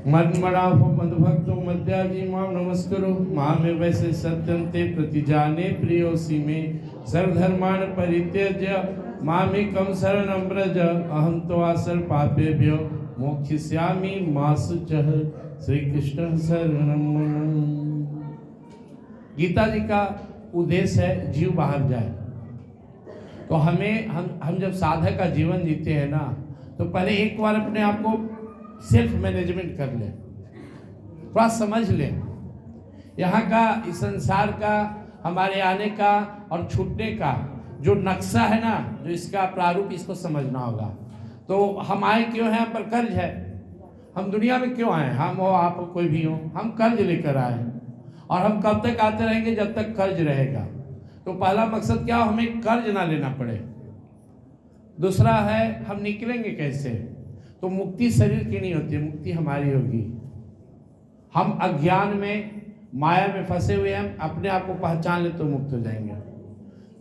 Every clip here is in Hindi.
मन्मनाभ मदभक्तो मध्याजी माम नमस्करो मामे वैसे सत्यंते प्रतिजाने प्रियोसी में सर्वधर्मान परित्यज्य मामेकं शरणं व्रज अहं त्वासर पापेभ्यो मोक्षयिष्यामि मा शुचः। श्री कृष्ण शरणं मम। गीता जी का उद्देश्य है जीव बाहर जाए। तो हम जब साधक का जीवन जीते हैं ना, तो पहले एक बार अपने आप को सेल्फ मैनेजमेंट कर ले, थोड़ा समझ ले यहाँ का, इस संसार का, हमारे आने का और छूटने का जो नक्शा है ना, जो इसका प्रारूप, इसको समझना होगा। तो हम आए क्यों हैं? हम पर कर्ज है। हम दुनिया में क्यों आए? हम हो, आप हो, कोई भी हो, हम कर्ज लेकर आए और हम कब तक आते रहेंगे? जब तक कर्ज रहेगा। तो पहला मकसद क्या? हमें कर्ज ना लेना पड़े। दूसरा है हम निकलेंगे कैसे? तो मुक्ति शरीर की नहीं होती है, मुक्ति हमारी होगी। हम अज्ञान में, माया में फंसे हुए हैं, हम अपने आप को पहचान ले तो मुक्त हो जाएंगे।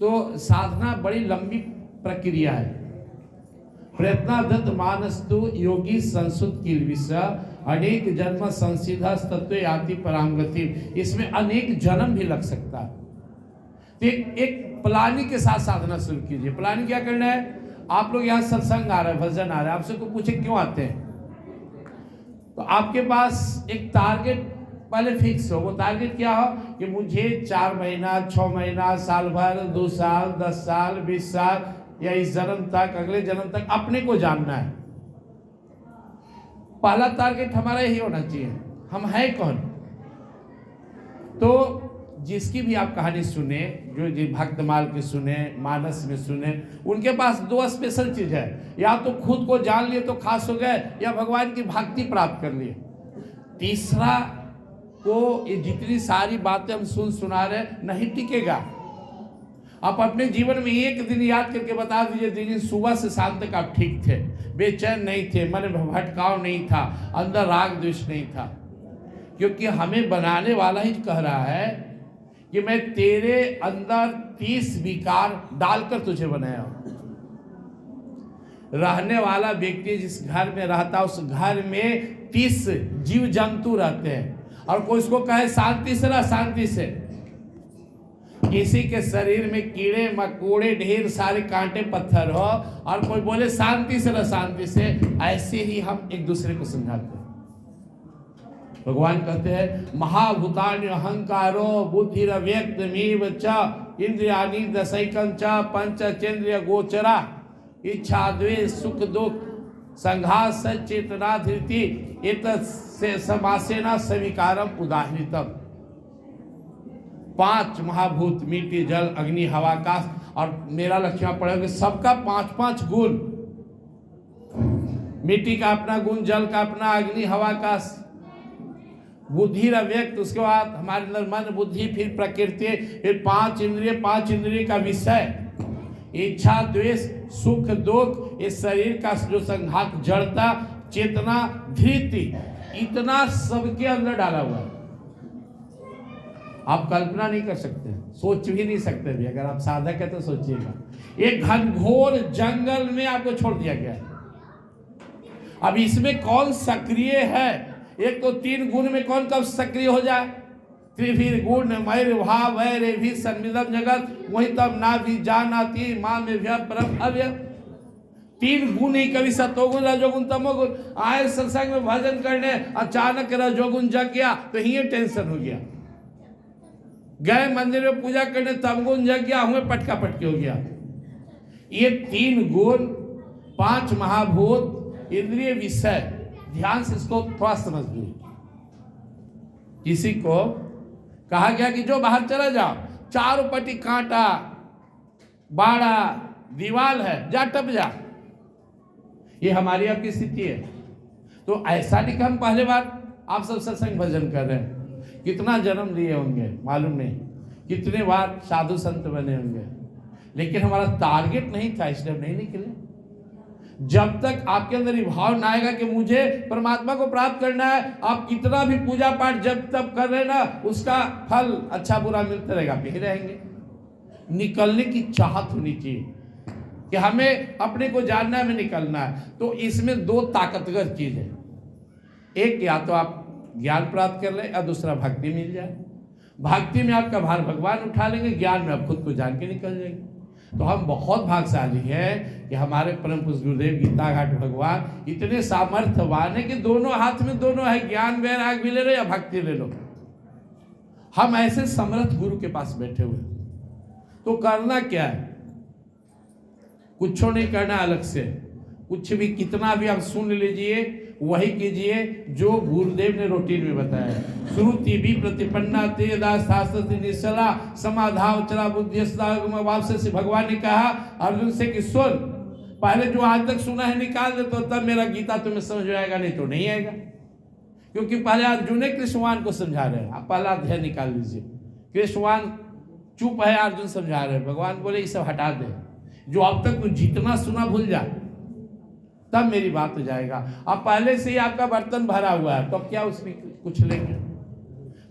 तो साधना बड़ी लंबी प्रक्रिया है। प्रयत्नादत मानस्तु योगी संसुत किलविषा अनेक जन्म संसिधा तत्व याति परांगति। इसमें अनेक जन्म भी लग सकता है। तो एक प्लानिंग के साथ साधना शुरू कीजिए। प्लानिंग क्या करना है? आप लोग यहाँ सत्संग आ रहा है, भजन आ रहा है, आपसे को पूछे क्यों आते हैं, तो आपके पास एक टारगेट पहले फिक्स हो। वो टारगेट क्या हो कि मुझे 4 महीना, 6 महीना, साल भर, 2 साल, 10 साल, 20 साल या इस जन्म तक, अगले जन्म तक अपने को जानना है। पहला टारगेट हमारा यही होना चाहिए, हम है कौन। तो जिसकी भी आप कहानी सुने, जो जी भक्तमाल की सुने, मानस में सुने, उनके पास 2 स्पेशल चीज है। या तो खुद को जान लिए तो खास हो गए, या भगवान की भक्ति प्राप्त कर लिए। तीसरा को ये जितनी सारी बातें हम सुना रहे नहीं टिकेगा। आप अपने जीवन में एक दिन याद करके बता दीजिए, दिन सुबह से शाम तक आप ठीक थे, बेचैन नहीं थे, मन में भटकाव नहीं था, अंदर राग द्वेष नहीं था। क्योंकि हमें बनाने वाला ही कह रहा है कि मैं तेरे अंदर 30 विकार डालकर तुझे बनाया हूं। रहने वाला व्यक्ति जिस घर में रहता, उस घर में 30 जीव जंतु रहते हैं। और कोई उसको कहे शांति से रह, शांति से। किसी के शरीर में कीड़े मकोड़े, ढेर सारे कांटे पत्थर हो, और कोई बोले शांति से रह, शांति से। ऐसे ही हम एक दूसरे को समझाते हैं। भगवान कहते हैं महाभूतानि अहंकारो बुद्धिरव्यक्तमेव च इंद्रियाणि दशैकं च पंचचेन्द्रिय गोचरा इच्छा द्वेष सुख दुख संघात चेतना धृति एतस्य समासेन सविकारम उदाहृतम। 5 महाभूत, मिट्टी, जल, अग्नि, हवा, आकाश। और मेरा लक्ष्य पड़ेगा सबका 5-5 गुण। मिट्टी का अपना गुण, जल का अपना, अग्नि, हवा, आकाश। बुद्धि अव्यक्त, उसके बाद हमारे अंदर मन, बुद्धि, फिर प्रकृति, फिर 5 इंद्रिय, 5 इंद्रिय का विषय, इच्छा द्वेष सुख दुख, इस शरीर का जो संघात, जड़ता, चेतना, धृति, इतना सबके अंदर डाला हुआ है। आप कल्पना नहीं कर सकते, सोच भी नहीं सकते भी। अगर आप साधक है तो सोचिएगा, एक घनघोर जंगल में आपको छोड़ दिया गया है। अब इसमें कौन सक्रिय है? एक तो 3 गुण में कौन कब सक्रिय हो जाए? त्रिभिर गुण मैर भाव वैरे भी संविदम जगत वही तब ना भी जानाती माँ में व्यय परम अव्य। 3 गुण ही कभी सतोगुण रजोगुण तमोगुण। आए सत्संग में भजन करने, अचानक रजोगुण जग गया तो ही टेंशन हो गया। गए मंदिर में पूजा करने, तमगुण जग गया, हमें पटका पटकी हो गया। ये 3 गुण, 5 महाभूत, इंद्रिय, विषय, ध्यान से इसको थोड़ा समझ लीजिए। किसी को कहा गया कि जो बाहर चला जाओ, चारों पट्टी कांटा, बाड़ा, दीवार है, जा टप जा। ये हमारी आपकी स्थिति है। तो ऐसा नहीं कि हम पहले बार आप सब सत्संग भजन कर रहे हैं। कितना जन्म लिए होंगे मालूम नहीं, कितने बार साधु संत बने होंगे, लेकिन हमारा टारगेट नहीं था, इसलिए हम नहीं निकले। जब तक आपके अंदर ये भाव ना आएगा कि मुझे परमात्मा को प्राप्त करना है, आप कितना भी पूजा पाठ जब तक कर रहे ना, उसका फल अच्छा बुरा मिलता रहेगा, आप यही रहेंगे। निकलने की चाहत होनी चाहिए कि हमें अपने को जानना है, हमें निकलना है। तो इसमें 2 ताकतवर चीज है। एक या तो आप ज्ञान प्राप्त कर लें या दूसरा भक्ति मिल जाए। भक्ति में आपका भार भगवान उठा लेंगे, ज्ञान में आप खुद को जान के निकल जाएंगे। तो हम बहुत भाग्यशाली हैं कि हमारे परम पूज्य गुरुदेव गीता घाट भगवान इतने सामर्थ्यवान है कि दोनों हाथ में दोनों है, ज्ञान वैराग भी ले लो या भक्ति ले लो। हम ऐसे समर्थ गुरु के पास बैठे हुए, तो करना क्या है? कुछ नहीं करना अलग से, कुछ भी कितना भी आप सुन लीजिए, वही कीजिए जो गुरुदेव ने रूटीन में बताया। श्रुति भी प्रतिपन्ना तेदा शास्त्र निश्चला समाधाव चला बुद्धि से भगवान ने कहा अर्जुन से कि सुन, पहले जो आज तक सुना है निकाल दे, तो तब मेरा गीता तुम्हें समझ में आएगा, नहीं तो नहीं आएगा। क्योंकि पहले अर्जुन ने कृष्णवान को समझा रहे हैं, आप पहला अध्याय निकाल लीजिए। कृष्णवान चुप है, अर्जुन समझा रहे हैं। भगवान बोले ये सब हटा दे, जो अब तक तू जितना सुना भूल जा, तब मेरी बात हो जाएगा। अब पहले से ही आपका बर्तन भरा हुआ है, तो क्या उसमें कुछ लेंगे?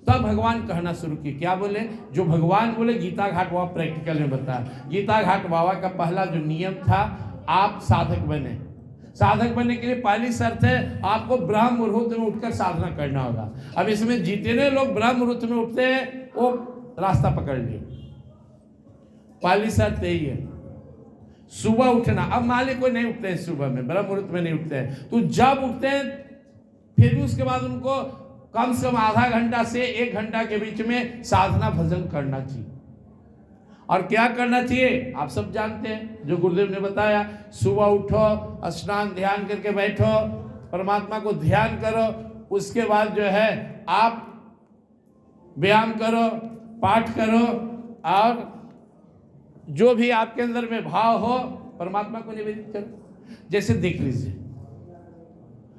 तब भगवान कहना शुरू किए। क्या बोले? जो भगवान बोले गीता घाट बाबा प्रैक्टिकल में बताया। गीता घाट बाबा का पहला जो नियम था, आप साधक बने। साधक बनने के लिए पहली शर्त है आपको ब्रह्म मुहूर्त में उठकर साधना करना होगा। अब इसमें जितने लोग ब्रह्म मुहूर्त में उठते हैं वो रास्ता पकड़ लिए। पहली शर्त यही है, सुबह उठना। अब मालिक कोई नहीं उठते हैं सुबह में, ब्रह्म मुहूर्त में नहीं उठते हैं, तो जब उठते हैं फिर भी उसके बाद उनको कम से कम आधा घंटा से 1 घंटा के बीच में साधना भजन करना चाहिए। और क्या करना चाहिए आप सब जानते हैं, जो गुरुदेव ने बताया। सुबह उठो, स्नान ध्यान करके बैठो, परमात्मा को ध्यान करो, उसके बाद जो है आप व्यायाम करो, पाठ करो, और जो भी आपके अंदर में भाव हो परमात्मा को निवेदित करो। जैसे देख लीजिए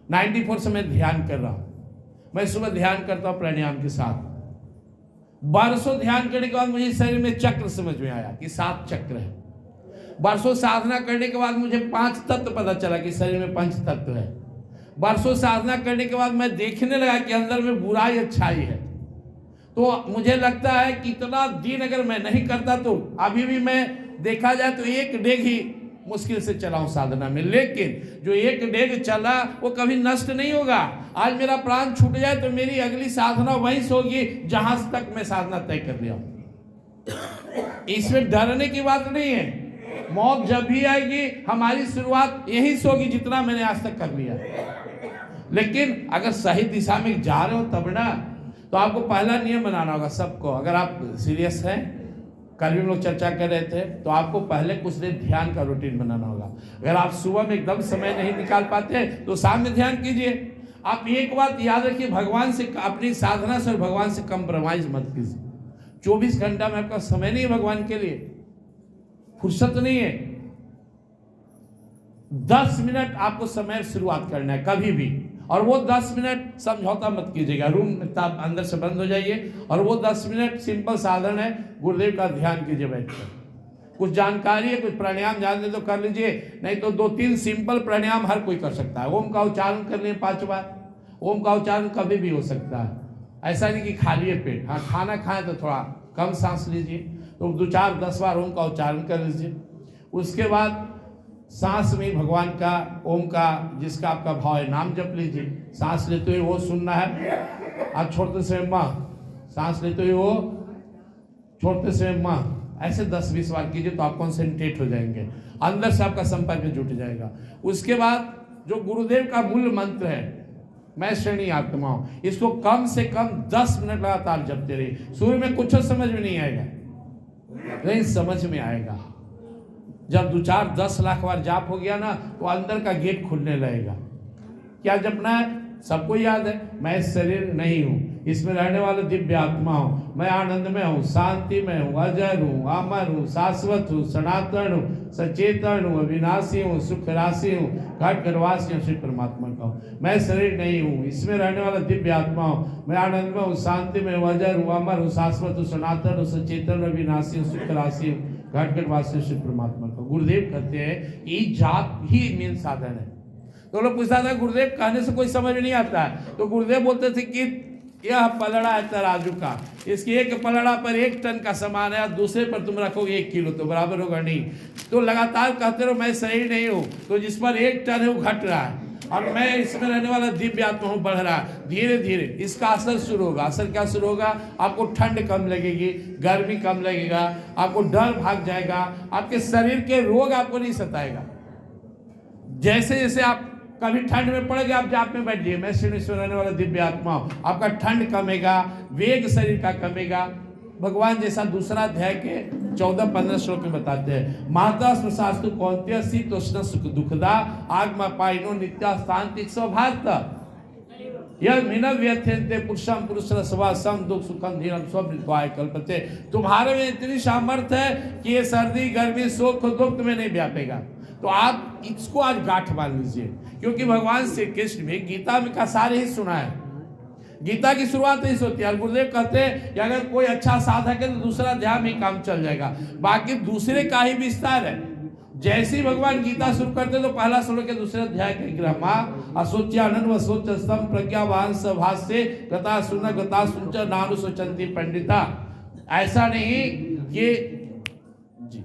94 से मैं ध्यान कर रहा हूं, मैं सुबह ध्यान करता हूं प्राणायाम के साथ। बरसों ध्यान करने के बाद मुझे शरीर में चक्र समझ में आया कि 7 चक्र है। बरसों साधना करने के बाद मुझे 5 तत्व पता चला कि शरीर में 5 तत्व है। बरसों साधना करने के बाद मैं देखने लगा कि अंदर में बुराई अच्छाई है। तो मुझे लगता है कि इतना दिन अगर मैं नहीं करता तो अभी भी मैं देखा जाए तो 1 डेग ही मुश्किल से चलाऊं साधना में, लेकिन जो 1 डेग चला वो कभी नष्ट नहीं होगा। आज मेरा प्राण छूट जाए तो मेरी अगली साधना वहीं से होगी जहां तक मैं साधना तय कर लिया हूं। इसमें डरने की बात नहीं है। मौत जब भी आएगी हमारी शुरुआत यहीं से होगी जितना मैंने आज तक कर लिया। लेकिन अगर सही दिशा में जा रहे हो तब ना, तो आपको पहला नियम बनाना होगा सबको। अगर आप सीरियस हैं, कल भी हम लोग चर्चा कर रहे थे, तो आपको पहले कुछ देर ध्यान का रूटीन बनाना होगा। अगर आप सुबह में एकदम समय नहीं निकाल पाते तो शाम में ध्यान कीजिए। आप एक बात याद रखिए, भगवान से अपनी साधना से और भगवान से कंप्रोमाइज मत कीजिए। 24 घंटा में आपका समय नहीं है भगवान के लिए, फुर्सत नहीं है। 10 मिनट आपको समय शुरुआत करना है कभी भी, और वो 10 मिनट समझौता मत कीजिएगा। रूम में अंदर से बंद हो जाइए और वो 10 मिनट सिंपल साधन है, गुरुदेव का ध्यान कीजिए बैठकर। कुछ जानकारी है, कुछ प्राणायाम जानते तो कर लीजिए, नहीं तो 2-3 सिंपल प्राणायाम हर कोई कर सकता है। ओम का उच्चारण कर लिए 5 बार। ओम का उच्चारण कभी भी हो सकता है, ऐसा नहीं कि खाली पेट। हाँ, खाना खाएं तो थोड़ा कम सांस लीजिए, तो 2-4-10 बार ओम का उच्चारण कर लीजिए। उसके बाद सांस में भगवान का, ओम का, जिसका आपका भाव है, नाम जप लीजिए। सांस लेते हुए वो सुनना है, आप छोड़ते समय माँ, सांस लेते हुए वो, छोड़ते समय माँ, ऐसे 10-20 बार कीजिए तो आप कॉन्सेंट्रेट हो जाएंगे, अंदर से आपका संपर्क जुट जाएगा। उसके बाद जो गुरुदेव का मूल मंत्र है, मैं श्रेणी आत्मा हूं, इसको कम से कम 10 मिनट लगातार जपते रहिए। शुरू में कुछ समझ में नहीं आएगा, नहीं समझ में आएगा। जब 2-4-10 लाख बार जाप हो गया ना, तो अंदर का गेट खुलने लगेगा। क्या जपना है? सबको याद है, मैं शरीर नहीं हूँ, इसमें रहने वाला दिव्य आत्मा हूँ, मैं आनंद में हूँ, शांति में हूँ, अजर हूँ, अमर हूँ, शाश्वत हूँ, सनातन हूँ, सचेतन हूँ, अविनाशी हूँ, सुख राशि हूँ, घट घटवासी हूँ, श्री परमात्मा का हूँ। मैं शरीर नहीं हूँ, इसमें रहने वाला दिव्य आत्मा हूँ, मैं आनंद में हूँ, शांति में हूँ, अजर हूँ, अमर हूँ, शाश्वत हूँ, सनातन हूँ, सचेतन हूँ, अविनाशी हूँ, सुख राशि हूँ, घट घटवासी श्री परमात्मा का। गुरुदेव कहते हैं ये जाप ही मेन साधन है। तो लोग पूछता था गुरुदेव कहने से कोई समझ नहीं आता है, तो गुरुदेव बोलते थे कि यह पलड़ा है तराजू का, इसकी एक पलड़ा पर 1 टन का सामान है, और दूसरे पर तुम रखोगे 1 किलो, तो बराबर होगा नहीं। तो लगातार कहते रहो मैं सही नहीं हूँ, तो जिस पर 1 टन है वो घट रहा है, और मैं इसमें रहने वाला दिव्य आत्मा हूँ, बढ़ रहा है धीरे धीरे। इसका असर शुरू होगा। असर क्या शुरू होगा? आपको ठंड कम लगेगी, गर्मी कम लगेगा, आपको डर भाग जाएगा, आपके शरीर के रोग आपको नहीं सताएगा। जैसे जैसे आप कभी ठंड में पड़ गए, आप जाप में बैठ जाइए, मैं श्री रहने वाला दिव्य आत्मा हूँ, आपका ठंड कमेगा, वेग शरीर का कमेगा। भगवान जैसा दूसरा अध्याय के 14-15 श्लोक में बताते हैं, माता शास्तु कौंत्य शीतोष्ण सुख दुखदा आगमा पाइनो नित्या शांति सौभाग्य यह मिनव व्यथ्यन्ते पुरुषम पुरुष रसवा सम दुख सुखम धीरम स्वृत्वाय कल्पते। तुम्हारे में इतनी सामर्थ्य है कि ये सर्दी गर्मी सुख दुख में नहीं व्यापेगा। तो आप इसको आज गांठ मान लीजिए, क्योंकि भगवान श्री कृष्ण भी गीता में का सारे ही सुना है। गीता की शुरुआत इस होती है। गुरुदेव कहते हैं कि अगर कोई अच्छा साधक है तो दूसरा अध्याय में काम चल जाएगा, बाकी दूसरे का ही विस्तार है। जैसे ही भगवान गीता शुरू करते तो पहला श्लोक के दूसरे अध्याय के ग्रहमा असोच्यानंद वसोच स्तम प्रज्ञावान सभास्य गता सुन गता सुच नानु सोचंती पंडिता। ऐसा नहीं कि जी,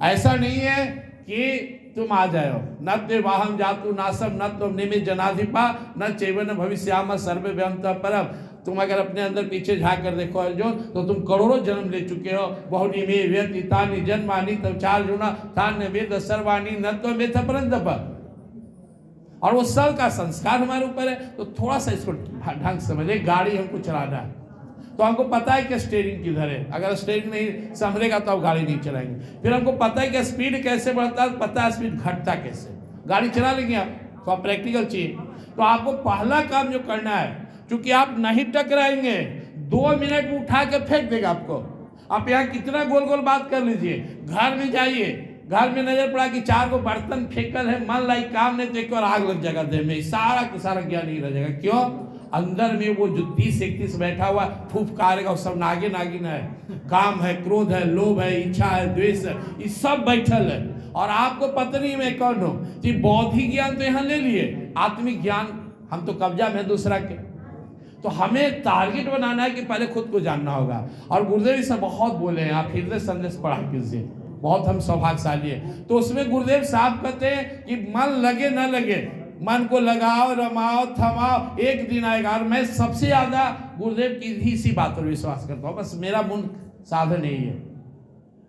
ऐसा नहीं है कि तुम आ जाओ, न ते वाहम जातु नासम न तुम निमित जनाधिपा न चैवन भविष्याम सर्व व्यंत परम। तुम अगर अपने अंदर पीछे झांक कर देखो अर्जुन, तो तुम करोड़ों जन्म ले चुके हो। बहुनी में व्यतीतानि जन्मानि तब 4 जुना तान्य वेद सर्वाणी न तो वेद परंतप। और वो सब का संस्कार हमारे ऊपर है। तो थोड़ा सा इसको ढंग से समझे। गाड़ी हमको चलाना है तो हमको पता है कि स्टीयरिंग किधर है। अगर स्टीयरिंग नहीं संभलेगा तो आप गाड़ी नहीं चलाएंगे। फिर हमको पता है कि स्पीड कैसे बढ़ता है, पता है स्पीड घटता कैसे, गाड़ी चला लेंगे आप। तो आप प्रैक्टिकल चाहिए। तो आपको पहला काम जो करना है, क्योंकि आप नहीं टकराएंगे, 2 मिनट में उठा के फेंक देगा आपको। आप यहाँ कितना गोल गोल बात कर लीजिए, घर में जाइए, घर में नजर पड़ा कि 4 को बर्तन फेंकल है, मन लाइक काम नहीं तो एक और आग लग जाएगा देह में, सारा का सारा ज्ञान नहीं रह जाएगा। क्यों? अंदर में वो जो 30-31 बैठा हुआ फूफकारेगा, वो सब नागिन नागिन है। काम है, क्रोध है, लोभ है, इच्छा है, द्वेष है, ये सब बैठल है। और आपको पता नहीं मैं कौन हूं। कि बौद्धिक ज्ञान तो यहाँ ले लिए, आत्मिक ज्ञान हम तो कब्जा में दूसरा के। तो हमें टारगेट बनाना है कि पहले खुद को जानना होगा। और गुरुदेव इसे बहुत बोले हैं, आप हृदय संदेश पढ़ा कीजिए, बहुत हम सौभाग्यशाली है। तो उसमें गुरुदेव साहब कहते हैं कि मन लगे न लगे, मन को लगाओ, रमाओ, थमाओ, एक दिन आएगा। और मैं सबसे ज्यादा गुरुदेव की ही इसी बात पर विश्वास करता हूँ। बस मेरा मूल साधन नहीं है।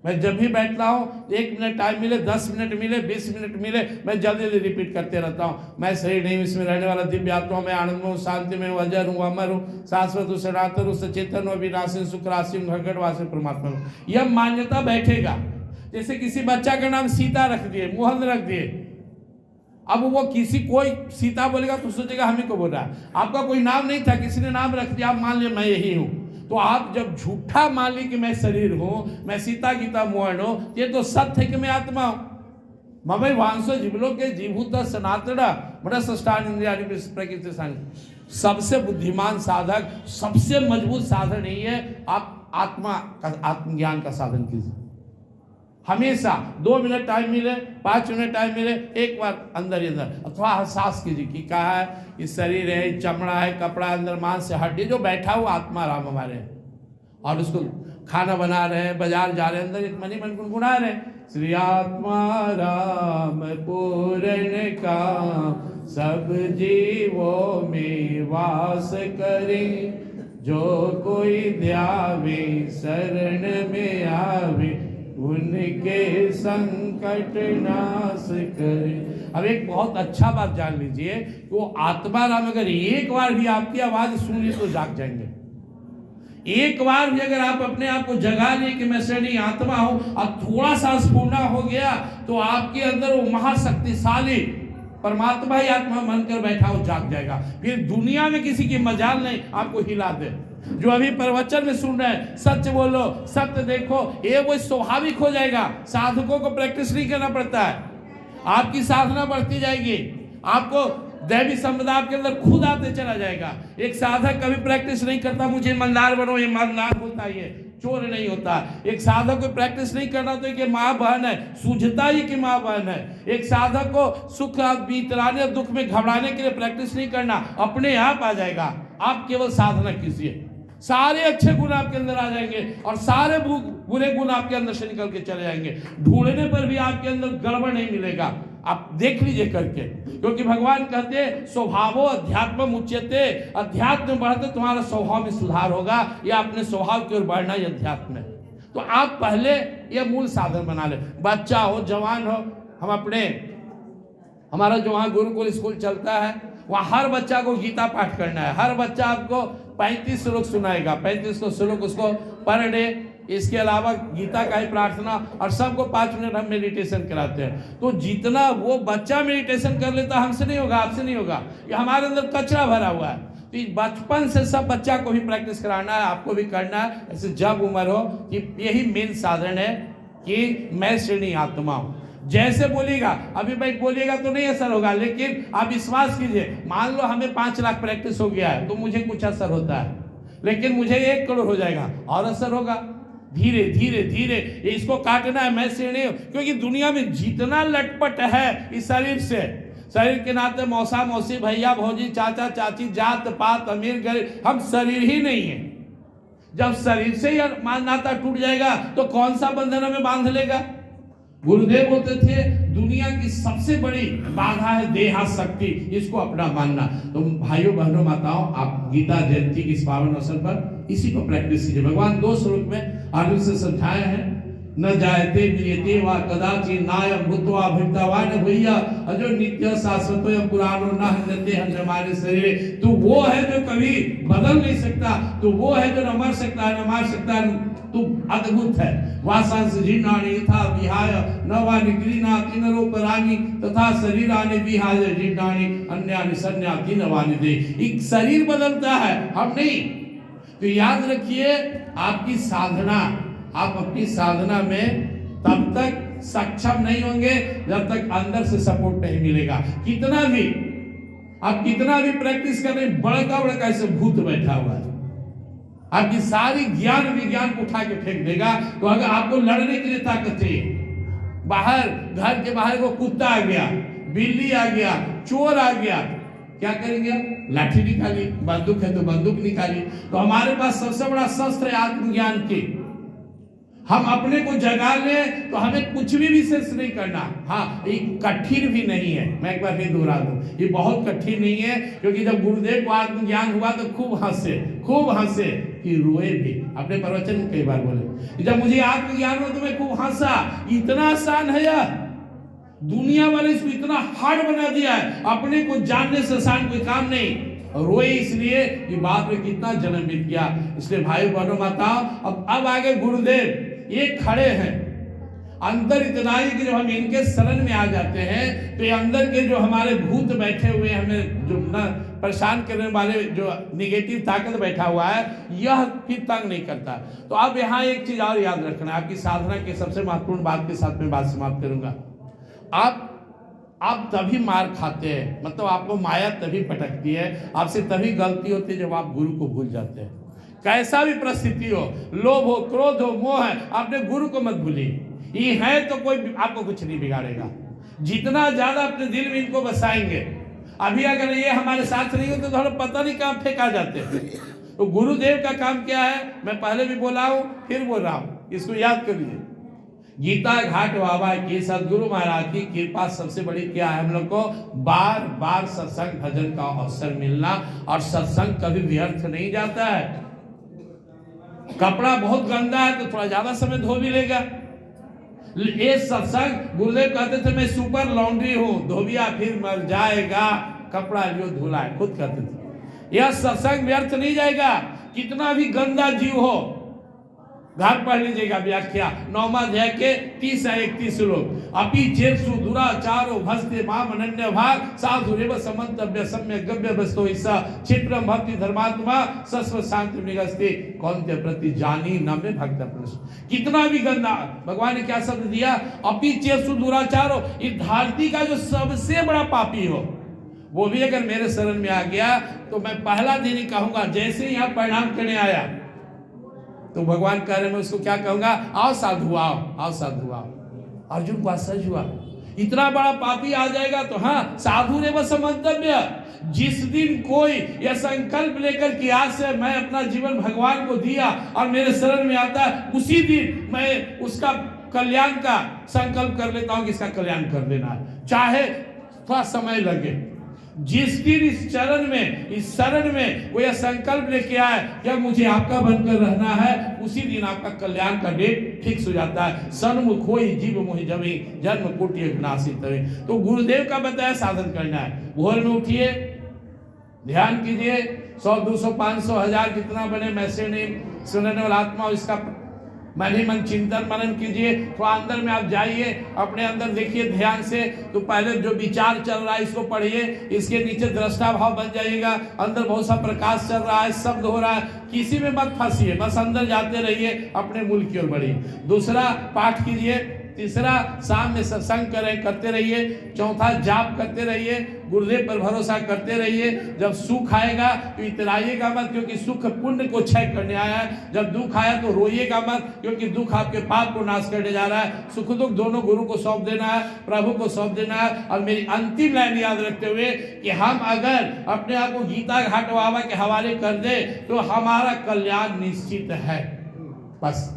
मैं जब भी बैठता हूँ, 1 मिनट टाइम मिले, 10 मिनट मिले, 20 मिनट मिले, मैं जल्दी जल्दी रिपीट करते रहता हूँ। मैं शरीर नहीं, इसमें रहने वाला दिव्य आत्मा, मैं आनंद में हूँ, शांति में हूँ, अजर हूँ, अमर हूँ, शाश्वत हूँ, सनातन हूँ, सचेतन हूँ, विनाशी, सुख राशि हूँ, घटघटवासी परमात्मा हूँ। यह मान्यता बैठेगा। जैसे किसी बच्चा का नाम सीता रख दिए, मोहन रख दिए, अब वो किसी कोई सीता बोलेगा तो सोचेगा हम ही को बोल रहा है। आपका कोई नाम नहीं था, किसी ने नाम रख दिया, आप मान लिया मैं यही हूँ। तो आप जब झूठा मान ली कि मैं शरीर हूँ, मैं सीता गीता मोहन हूँ, ये तो सत्य है कि मैं आत्मा हूँ। ममई वांसो जीवलों के जीभूत सनातन मनस्ष्टान इंद्रिया प्रकृति। सबसे बुद्धिमान साधक, सबसे मजबूत साधन यही है, आप आत्मा का आत्मज्ञान का साधन कीजिए। हमेशा 2 मिनट टाइम मिले, 5 मिनट टाइम मिले, एक बार अंदर ही अंदर अथवा एहसास कीजिए कि क्या है, इस शरीर है, चमड़ा है, कपड़ा, अंदर मांस से हड्डी, जो बैठा हुआ आत्मा राम हमारे। और उसको खाना बना रहे हैं, बाजार जा रहे हैं, अंदर एक मनी मन गुनगुना रहे हैं, श्री आत्मा राम पूर्ण का सब जीवों में वास करे, जो कोई ध्यावे शरण में आवे, उनके संकट नाश करे। अब एक बहुत अच्छा बात जान लीजिए, वो आत्मा राम अगर एक बार भी आपकी आवाज सुन ली तो जाग जाएंगे। एक बार भी अगर आप अपने आप को जगा लिए कि मैं शरीर आत्मा हूं, अब थोड़ा सा स्फूर्णा हो गया तो आपके अंदर वो महाशक्तिशाली परमात्मा ही आत्मा बनकर बैठा हो, जाग जाएगा। फिर दुनिया में किसी की मजाल नहीं आपको हिला दे। जो अभी प्रवचन में सुन रहे हैं, सत्य बोलो, सत्य देखो, ये वो स्वाभाविक हो जाएगा। साधकों को प्रैक्टिस नहीं करना पड़ता है, आपकी साधना बढ़ती जाएगी, आपको दैवी संपदा आपके अंदर खुद आते चला जाएगा। एक साधक कभी प्रैक्टिस नहीं करता मुझे ईमानदार बनो, ईमानदार होता है, चोर नहीं होता। एक साधक को प्रैक्टिस नहीं करना तो कि माँ बहन है, सूझता ही कि माँ बहन है। एक साधक को सुख बीतलाने, दुख में घबराने के लिए प्रैक्टिस नहीं करना, अपने आप आ जाएगा। आप केवल साधना कीजिए, सारे अच्छे गुण आपके अंदर आ जाएंगे और सारे बुरे गुण आपके अंदर से निकल के चले जाएंगे। ढूंढने पर भी आपके अंदर गड़बड़ नहीं मिलेगा। आप देख लीजिए करके, क्योंकि भगवान कहते हैं स्वभावो अध्यात्म उच्यते, अध्यात्म में बढ़ते तुम्हारा स्वभाव में सुधार होगा, या अपने स्वभाव की ओर बढ़ना ये अध्यात्म है। तो आप पहले ये मूल साधन बना ले, बच्चा हो जवान हो, हमारा जो वहाँ गुरुकुल स्कूल चलता है वहाँ हर बच्चा को गीता पाठ करना है। हर बच्चा आपको 35 श्लोक सुनाएगा, 35 श्लोक उसको पर डे। इसके अलावा गीता का ही प्रार्थना, और सबको 5 मिनट हम मेडिटेशन कराते हैं। तो जितना वो बच्चा मेडिटेशन कर लेता, हमसे नहीं होगा, आपसे नहीं होगा, ये हमारे अंदर कचरा भरा हुआ है। तो बचपन से सब बच्चा को भी प्रैक्टिस कराना है, आपको भी करना है। ऐसे जब उम्र हो कि यही मेन साधन है कि मैं श्रेणी आत्मा हूँ। जैसे बोलिएगा, अभी भाई बोलिएगा तो नहीं असर होगा, लेकिन आप विश्वास कीजिए, मान लो हमें 5 लाख प्रैक्टिस हो गया है तो मुझे कुछ असर होता है, लेकिन मुझे 1 करोड़ हो जाएगा और असर होगा। धीरे धीरे धीरे इसको काटना है, मैं श्रेणी। क्योंकि दुनिया में जितना लटपट है इस शरीर से, शरीर के नाते मौसा मौसी भैया भौजी चाचा चाची जात पात अमीर गरीब, हम शरीर ही नहीं है। जब शरीर से ही नाता टूट जाएगा तो कौन सा बंधन हमें बांध लेगा। गुरुदेव बोलते थे दुनिया की सबसे बड़ी बाधा है देहाशक्ति, इसको अपना मानना। तो भाइयों बहनों माताओं, आप गीता जयंती की इस पावन अवसर पर इसी को प्रैक्टिस कीजिए। भगवान 2 श्लोक में अर्जुन से समझाए हैं, न जायते म्रियते वा कदाचित् नायं भूत्वा भवितव्य न भूयः अजो नित्य शाश्वतो पुराणो न हन्यते हमारे शरीर। तू वो है जो कभी बदल नहीं सकता, तू वो है जो न मर सकता है न मार सकता है, तू अद्भुत है। वासांस जीर्णानि यथा विहाय नवानि गृह्णाति नरोपराणि तथा शरीरानि विहाय जीर्णानि अन्यानि संयाति नवानि दे। एक शरीर बदलता है, हम नहीं। तो याद रखिए, आपकी साधना, आप अपनी साधना में तब तक सक्षम नहीं होंगे जब तक अंदर से सपोर्ट नहीं मिलेगा। आप कितना भी प्रैक्टिस करें, बड़का बड़का ऐसे भूत बैठा हुआ है, आपकी सारी ज्ञान विज्ञान को उठा के फेंक देगा। तो अगर आपको लड़ने के लिए ताकत चाहिए, बाहर घर के बाहर वो कुत्ता आ गया, बिल्ली आ गया, चोर आ गया, क्या करेंगे? लाठी निकाली, बंदूक है तो बंदूक निकाली। तो हमारे पास सबसे बड़ा शस्त्र है आत्मज्ञान की। हम अपने को जगा ले तो हमें कुछ भी विशेष नहीं करना। हाँ, ये कठिन भी नहीं है, मैं एक बार फिर दोहरा दूं, ये बहुत कठिन नहीं है। क्योंकि जब गुरुदेव को आत्मज्ञान हुआ तो खूब हंसे कि रोए भी। अपने प्रवचन में कई बार बोले, जब मुझे आत्मज्ञान हुआ तो मैं खूब हंसा। इतना आसान है यार, दुनिया वाले इसको इतना हार्ड बना दिया है। अपने को जानने से आसान कोई काम नहीं। रोए इसलिए कि बाप रे कितना जन्म बीत गया। इसलिए भाई बहनों माताओं, अब आगे गुरुदेव ये खड़े हैं। अंदर इतना ही कि जब हम इनके शरण में आ जाते हैं तो ये अंदर के जो हमारे भूत बैठे हुए हैं, हमें जो ना परेशान करने वाले जो निगेटिव ताकत बैठा हुआ है, यह फिर तंग नहीं करता। तो अब यहाँ एक चीज और याद रखना, आपकी साधना के सबसे महत्वपूर्ण बात के साथ में बात समाप्त करूंगा। आप तभी मार खाते हैं, मतलब आपको माया तभी पटकती है, आपसे तभी गलती होती है जब आप गुरु को भूल जाते हैं। कैसा भी परिस्थिति हो, लोभ हो, क्रोध हो, मोह है, आपने गुरु को मत भूलिए। ये है तो कोई आपको कुछ नहीं बिगाड़ेगा। जितना ज्यादा अपने दिल में इनको बसाएंगे, अभी अगर ये हमारे साथ नहीं होते तो हमें पता नहीं कहाँ फेंका जाते हैं। तो गुरुदेव का काम क्या है, मैं पहले भी बोला हूं फिर बोल रहा हूं, इसको याद कर लीजिए। गीता घाट बाबा की सदगुरु महाराज की कृपा सबसे बड़ी क्या है, हम लोग को बार बार सत्संग भजन का अवसर मिलना। और सत्संग कभी व्यर्थ नहीं जाता है। कपड़ा बहुत गंदा है तो थोड़ा ज्यादा समय धो भी लेगा। ये सत्संग, गुरुदेव कहते थे मैं सुपर लॉन्ड्री हूं, धोबिया फिर मर जाएगा, कपड़ा जो धुला है, खुद कहते थे। यह सत्संग व्यर्थ नहीं जाएगा। कितना भी गंदा जीव हो, घर पढ़ लीजिएगा व्याख्या 9वां अध्याय के 30 से 31 श्लोक। अपि चेत्सु दुराचारो भस्ते माम अनन्य भाग साधुरेव समन्तव्य सम्यक गव्य वस्तो ईसा क्षिप्रम भक्ति धर्मात्मा सस्व शांति निगस्ते कौन्ते प्रति जानी न में भक्त प्रश्न। कितना भी गंदा, भगवान ने क्या शब्द दिया, अपि चेत्सु दुराचारो। इस धरती का जो सबसे बड़ा पापी हो, वो भी अगर मेरे शरण में आ गया तो मैं पहला दिन ही कहूंगा, जैसे यहाँ परिणाम करने आया तो भगवान कह रहे, मैं उसको क्या कहूंगा, आओ साधु आओ, आओ साधु आओ। अर्जुन को आश्चर्य हुआ, इतना बड़ा पापी आ जाएगा। तो हाँ, साधु रे बस मंतव्य। जिस दिन कोई यह संकल्प लेकर कि आज से मैं अपना जीवन भगवान को दिया और मेरे शरण में आता है, उसी दिन मैं उसका कल्याण का संकल्प कर लेता हूं कि इसका कल्याण कर देना है। चाहे थोड़ा समय लगे। जिस दिन इस चरण में, इस शरण में वो यह संकल्प लेके आए कि अब मुझे आपका बनकर रहना है, उसी दिन आपका कल्याण का डेट फिक्स हो जाता है। सन्मुख होई जीव मोहि जमी, जन्म कोटि नासित हवे। तो गुरुदेव का बताया साधन करना है। भोर में उठिए, ध्यान कीजिए, 100, 200, 500, 1000 जितना बने मैसेज नहीं सुनने वाला आत्मा, इसका मन ही मन चिंतन मनन कीजिए। थोड़ा अंदर में आप जाइए, अपने अंदर देखिए ध्यान से। तो पहले जो विचार चल रहा है इसको पढ़िए, इसके नीचे दृष्टा भाव बन जाइएगा। अंदर बहुत सा प्रकाश चल रहा है, शब्द हो रहा है, किसी में मत फंसिए, बस अंदर जाते रहिए, अपने मूल की ओर बढ़िए। दूसरा पाठ कीजिए। तीसरा शाम में सत्संग करते रहिए। चौथा जाप करते रहिए, गुरुदेव पर भरोसा करते रहिए। जब सुख आएगा तो इतराइएगा मत, क्योंकि सुख पुण्य को क्षय करने आया है। जब दुख आया तो रोइएगा मत, क्योंकि दुख आपके पाप को नाश करने जा रहा है। सुख दुख दोनों गुरु को सौंप देना है, प्रभु को सौंप देना है। और मेरी अंतिम लाइन याद रखते हुए कि हम अगर अपने आप को गीता घाट बाबा के हवाले कर दे तो हमारा कल्याण निश्चित है। बस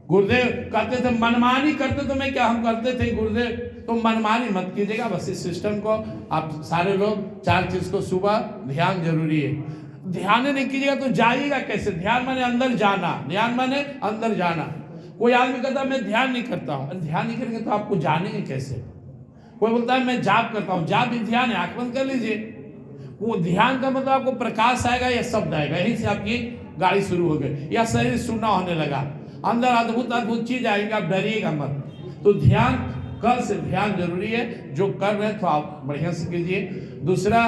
गुरुदेव कहते थे मनमानी करते, तो मैं क्या हम करते थे गुरुदेव, तो मनमानी मत कीजिएगा। बस इस सिस्टम को आप सारे लोग 4 चीज को सुबह ध्यान जरूरी है। ध्यान नहीं कीजिएगा तो जाइएगा कैसे? ध्यान माने अंदर जाना, ध्यान माने अंदर जाना। कोई आदमी कहता मैं ध्यान नहीं करता हूँ, ध्यान नहीं करेंगे तो आपको जानेंगे कैसे? कोई बोलता है मैं जाप करता हूँ, जाप भी ध्यान है, आंख बंद कर लीजिए। वो ध्यान का मतलब आपको प्रकाश आएगा या शब्द आएगा, यहीं से आपकी गाड़ी शुरू हो गई, या शरीर सुनना होने लगा, अंदर अद्भुत अद्भुत चीज आएंगे, आप डरिएगा मत। तो ध्यान, कल से ध्यान जरूरी है। जो कर रहे हैं तो आप बढ़िया से कीजिए। दूसरा,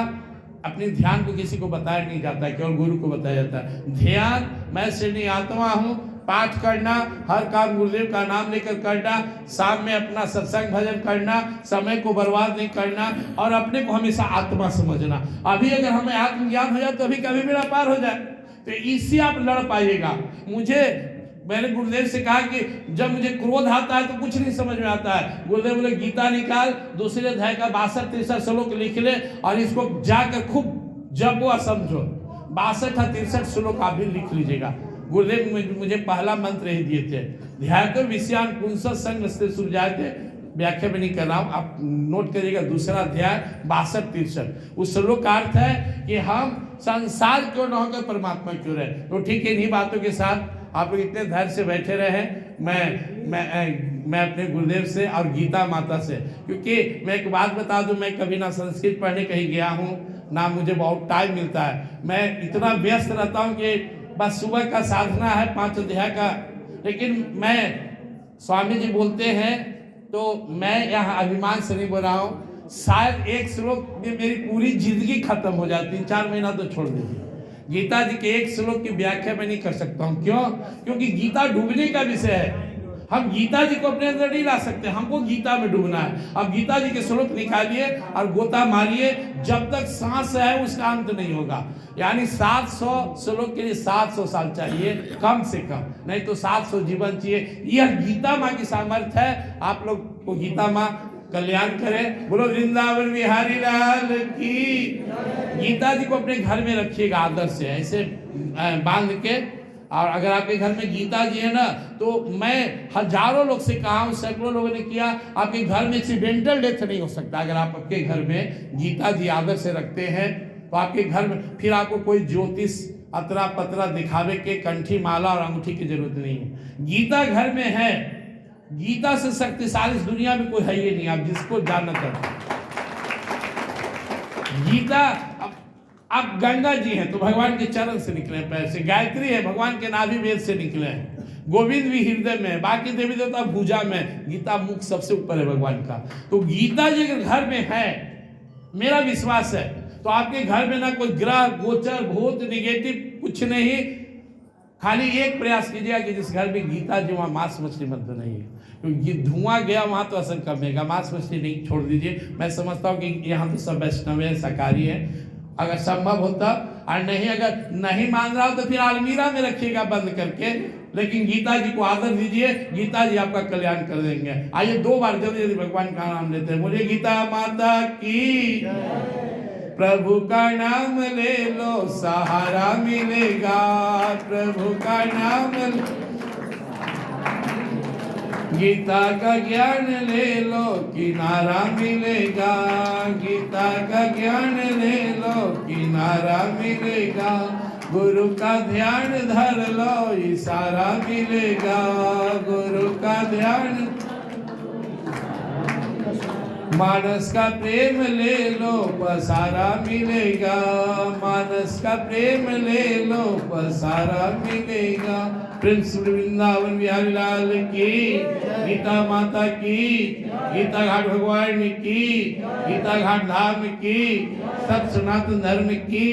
अपने ध्यान को किसी को बताया नहीं जाता है, केवल गुरु को बताया जाता है। ध्यान, मैं श्रेणी आत्मा हूँ, पाठ करना, हर काम गुरुदेव का नाम लेकर करना, शाम में अपना सत्संग भजन करना, समय को बर्बाद नहीं करना, और अपने को हमेशा आत्मा समझना। अभी अगर हमें आत्मज्ञान हो जाए तो अभी कभी बेड़ा पार हो जाए, तो इससे आप लड़ पाइएगा। मैंने गुरुदेव से कहा कि जब मुझे क्रोध आता है तो कुछ नहीं समझ में आता है। गुरुदेव बोले गीता निकाल, दूसरे अध्याय का 62-63 श्लोक लिख ले और इसको जाकर खूब जपो और समझो। 62-63 श्लोक आप भी लिख लीजिएगा। गुरुदेव मुझे पहला मंत्र ही दिए थे, ध्यान विषयान पुंस संग से सुलझाते। व्याख्या में नहीं कर रहा हूँ, आप नोट करिएगा। दूसरा अध्याय 62-63, उस श्लोक का अर्थ है कि हम संसार क्यों न होकर परमात्मा क्यों रहे। तो ठीक है, इन्हीं बातों के साथ आप लोग इतने धैर्य से बैठे रहे। मैं अपने गुरुदेव से और गीता माता से, क्योंकि मैं एक बात बता दूं, मैं कभी ना संस्कृत पढ़ने कहीं गया हूँ, ना मुझे बहुत टाइम मिलता है। मैं इतना व्यस्त रहता हूँ कि बस सुबह का साधना है 5 अध्याय का, लेकिन मैं, स्वामी जी बोलते हैं तो मैं यहाँ अभिमान से नहीं बोल रहा हूँ, शायद एक श्लोक में मेरी पूरी जिंदगी खत्म हो जाती, 4 महीना तो छोड़ दीजिए। गीता जी के एक श्लोक की व्याख्या मैं नहीं कर सकता हूँ। क्यों? क्योंकि गीता डूबने का विषय है। हम गीता जी को अपने अंदर नहीं ला सकते, हमको गीता में डूबना है। अब गीता जी के श्लोक निकालिए और गोता मारिए, जब तक सांस है उसका अंत नहीं होगा। यानी 700 श्लोक के लिए 700 साल चाहिए कम से कम, नहीं तो 700 जीवन चाहिए। यह गीता माँ की सामर्थ्य है। आप लोग को गीता माँ कल्याण करें। बोलो वृंदावन बिहारी लाल की। गीता जी को अपने घर में रखिएगा आदर से, ऐसे बांध के। और अगर आपके घर में गीता जी है ना, तो मैं हजारों लोग से कहा हूँ, सैकड़ों लोगों ने किया, आपके घर में एक्सीडेंटल डेथ नहीं हो सकता अगर आप आपके घर में गीता जी आदर से रखते हैं। तो आपके घर में फिर आपको कोई ज्योतिष अतरा पतरा दिखावे के कंठी माला और अंगूठी की जरूरत नहीं है। गीता घर में है, गीता से शक्तिशाली इस दुनिया में कोई है ही नहीं, आप जिसको जानना चाहते हैं। गीता, अब गंगा जी हैं तो भगवान के चरण से निकले हैं, पैर से। गायत्री है भगवान के नाभि वेद से निकले हैं। गोविंद भी हृदय में, बाकी देवी देवता भुजा में, गीता मुख सबसे ऊपर है भगवान का। तो गीता जी अगर घर में है, मेरा विश्वास है, तो आपके घर में ना कोई ग्रह गोचर भूत निगेटिव कुछ नहीं। खाली एक प्रयास कीजिएगा कि जिस घर में गीता जी वहाँ मांस मछली मत बनाइए, क्योंकि धुआं गया वहाँ तो असर कमेगा। मांस मछली नहीं छोड़ दीजिए। मैं समझता हूँ कि यहाँ तो सब वैष्णव है, शाकाहारी है। अगर संभव होता, और नहीं अगर नहीं मान रहा हो तो फिर अलमीरा में रखिएगा बंद करके, लेकिन गीता जी को आदर दीजिए। गीता जी आपका कल्याण कर देंगे। आइए 2 बार जल्दी जल्दी भगवान का नाम लेते हैं। बोलिए गीता माता की, प्रभु का नाम ले लो सहारा मिलेगा, प्रभु का नाम गीता का ज्ञान ले लो किनारा मिलेगा, गीता का ज्ञान ले लो किनारा मिलेगा, गुरु का ध्यान धर लो इशारा मिलेगा, गुरु का ध्यान। मानस का प्रेम ले लो पसारा मिलेगा, मानस का प्रेम ले लो पसारा मिलेगा। प्रिंस वृंदावन बिहारी लाल की, गीता माता की, गीता घाट भगवान की, गीता घाट धाम की, सब सनातन धर्म की।